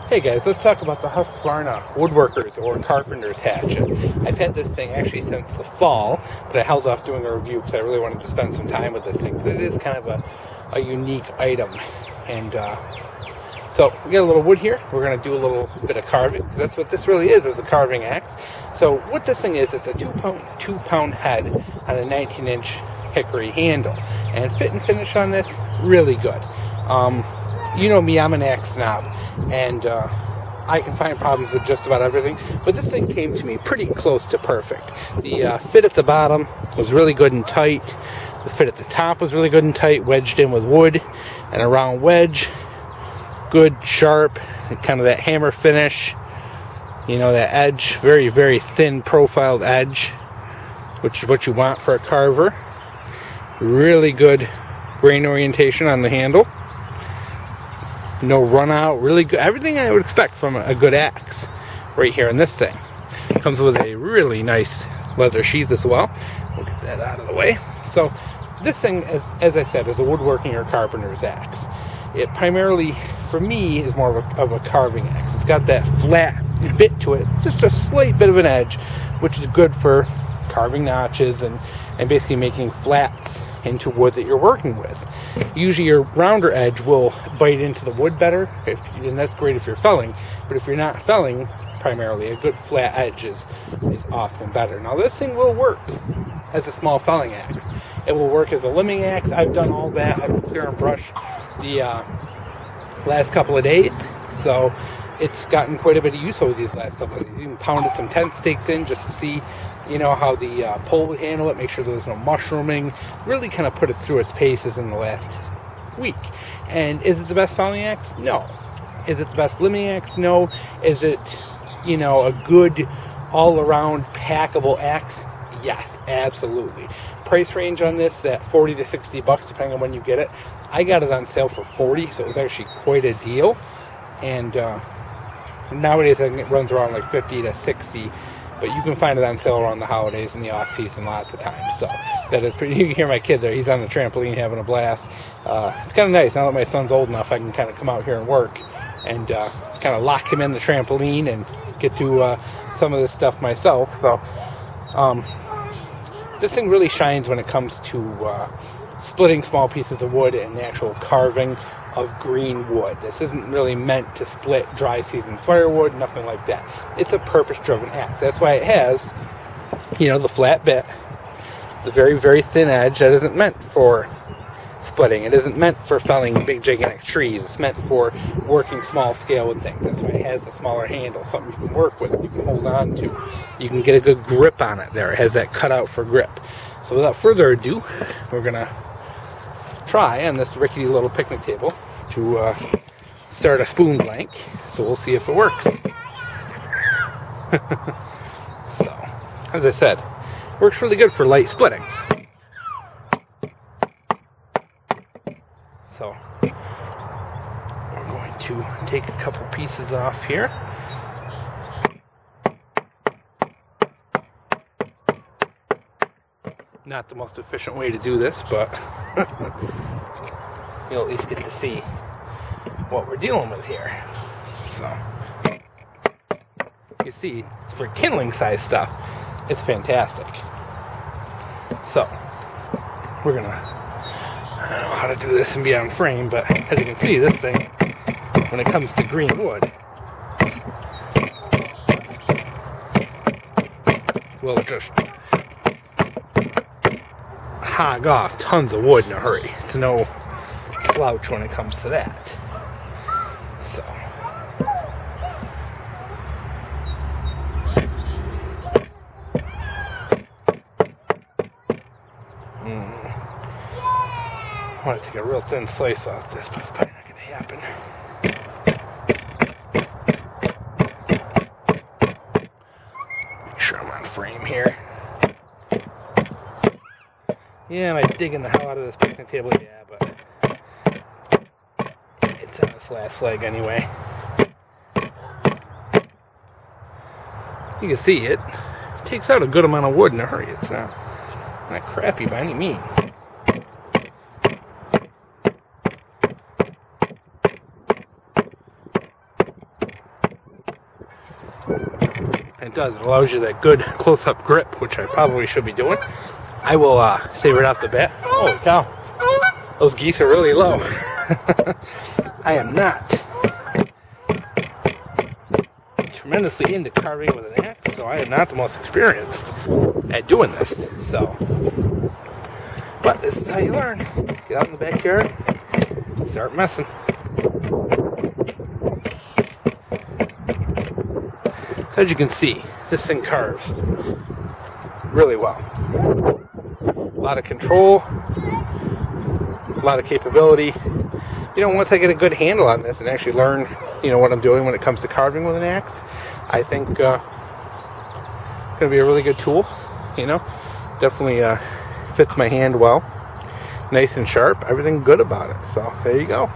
Hey guys, let's talk about the Husqvarna Woodworkers or Carpenter's hatchet. I've had this thing actually since the fall, but I held off doing a review because I really wanted to spend some time with this thing because it is kind of a unique item. And so we got a little wood here. We're going to do a little bit of carving because that's what this really is a carving axe. So what this thing is, it's a 2-pound head on a 19-inch hickory handle. And fit and finish on this, really good. You know me, I'm an axe snob, and I can find problems with just about everything, but this thing came to me pretty close to perfect. The fit at the bottom was really good and tight. The fit at the top was really good and tight, wedged in with wood, and a round wedge. Good, sharp, and kind of that hammer finish. You know, that edge, very, very thin profiled edge, which is what you want for a carver. Really good grain orientation on the handle. No run out, really good. Everything I would expect from a good axe right here in this thing. Comes with a really nice leather sheath as well. We'll get that out of the way. So this thing, as I said, is a woodworking or carpenter's axe. It primarily, for me, is more of a carving axe. It's got that flat bit to it, just a slight bit of an edge, which is good for carving notches and basically making flats into wood that you're working with. Usually your rounder edge will bite into the wood better, and that's great if you're felling, but if you're not felling, primarily a good flat edge is often better. Now this thing will work as a small felling axe. It will work as a limbing axe. I've done all that. I've been clear and brush the last couple of days, so it's gotten quite a bit of use over these last couple of days. Even pounded some tent stakes in just to see, you know, how the pole would handle it, make sure there was no mushrooming, really kind of put it through its paces in the last week. And is it the best felling axe? No. Is it the best limbing axe? No. Is it, you know, a good all-around packable axe? Yes, absolutely. Price range on this at $40 to $60, depending on when you get it. I got it on sale for $40, so it was actually quite a deal. And nowadays I think it runs around like $50 to $60, but you can find it on sale around the holidays and the off season lots of times. So that is pretty. You can hear my kid there. He's on the trampoline having a blast. It's kind of nice now that my son's old enough. I can kind of come out here and work and kind of lock him in the trampoline and get to some of this stuff myself. So this thing really shines when it comes to splitting small pieces of wood and the actual carving of green wood. This isn't really meant to split dry season firewood, nothing like that. It's a purpose-driven axe. That's why it has, you know, the flat bit, the very, very thin edge that isn't meant for splitting. It isn't meant for felling big, gigantic trees. It's meant for working small scale with things. That's why it has a smaller handle, something you can work with, you can hold on to. You can get a good grip on it there. It has that cutout for grip. So without further ado, we're going to try on this rickety little picnic table to start a spoon blank. So we'll see if it works. So, as I said, works really good for light splitting. So we're going to take a couple pieces off here. Not the most efficient way to do this, but you'll at least get to see what we're dealing with here. So you see, for kindling size stuff, it's fantastic. So we're gonna, I don't know how to do this and be on frame, but as you can see, this thing, when it comes to green wood, will just hog off tons of wood in a hurry. It's no slouch when it comes to that. So I want to take a real thin slice off this, but it's probably not going to happen. Make sure I'm on frame here. Yeah, am I digging the hell out of this picnic table? Yeah, but it's on its last leg anyway. You can see it takes out a good amount of wood in a hurry. It's not crappy by any means. It does. It allows you that good close-up grip, which I probably should be doing. I will say right off the bat, holy cow, those geese are really low. I am not tremendously into carving with an axe, so I am not the most experienced at doing this. So, but this is how you learn. Get out in the backyard, start messing. So as you can see, this thing carves really well. A lot of control, a lot of capability. You know, once I get a good handle on this and actually learn, you know, what I'm doing when it comes to carving with an axe, I think it's going to be a really good tool. You know, definitely fits my hand well. Nice and sharp. Everything good about it. So there you go.